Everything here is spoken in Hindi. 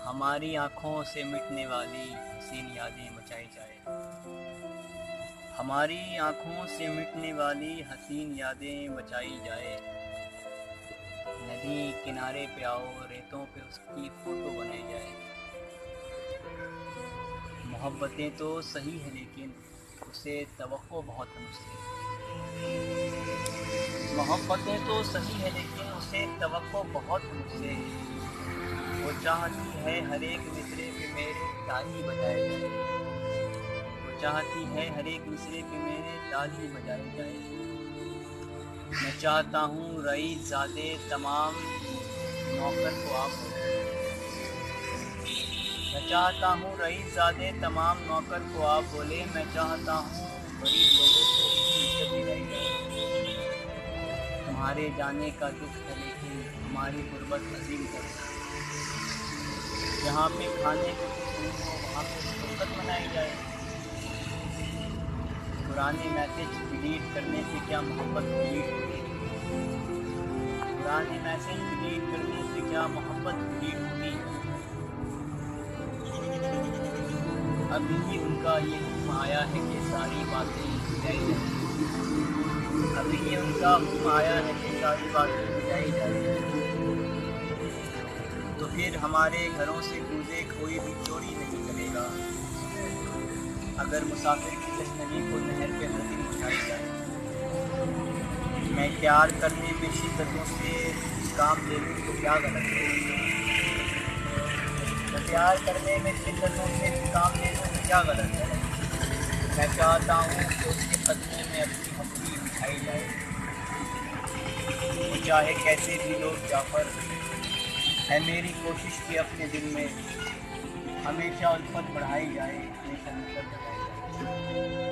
हमारी आँखों से मिटने वाली हसीन यादें बचाई जाए। हमारी आँखों से मिटने वाली हसीन यादें बचाई जाए। नदी किनारे पे आओ, रेतों पे उसकी फ़ोटो बनाई जाए। मोहब्बतें तो सही है लेकिन उसे तवक्को बहुत है मुझसे। मोहब्बतें तो सही है लेकिन उसे तवक्को बहुत है मुझसे। वो चाहती है हर एक मिसरे पे मेरे ताली बजाए जाए। वो चाहती है हर एक मिसरे पे मेरे ताली बजाई जाए। मैं चाहता हूँ रईसज़ादे तमाम नौकर को आप बोले। मैं चाहता हूँ रईसज़ादे तमाम नौकर को आप बोले। मैं चाहता हूँ गरीब लोगों को इसकी इज्जत दिलाई जाए। तुम्हारे जाने का दुख है लेकिन हमारी गुर्बत अजीम कर। जहाँ पे खाने को कुछ नहीं हो वहाँ पे फुर्सत मनाई जाए। पुराने मैसेज डिलीट करने से क्या मोहब्बत डिलीट होगी? पुराने मैसेज डिलीट करने से क्या मोहब्बत डिलीट होगी? अभी ही उनका ये हुक्म आया है कि सारी बातें बुझाई जाए। अभी ही उनका हुक्म आया है कि सारी बातें बुझाई जाए। तो फिर हमारे घरों से कूदे कोई भी चोरी नहीं करेगा। अगर मुसाफिर की तशनगी को नहर पे हर दिन उठाई जाए। मैं प्यार करने में शिद्दतों से काम ले लूँ तो क्या गलत है? मैं प्यार करने में शिद्दतों से काम ले लूँ तो क्या गलत है? मैं चाहता हूँ कि उसके कदमों में अपनी हस्ती बिठाई जाए। वो चाहे कैसे भी लोग जाफर है मेरी कोशिश कि अपने दिल में हमेशा उल्फत बढ़ाई जाए, हमेशा नफरत बढ़ाई जाए।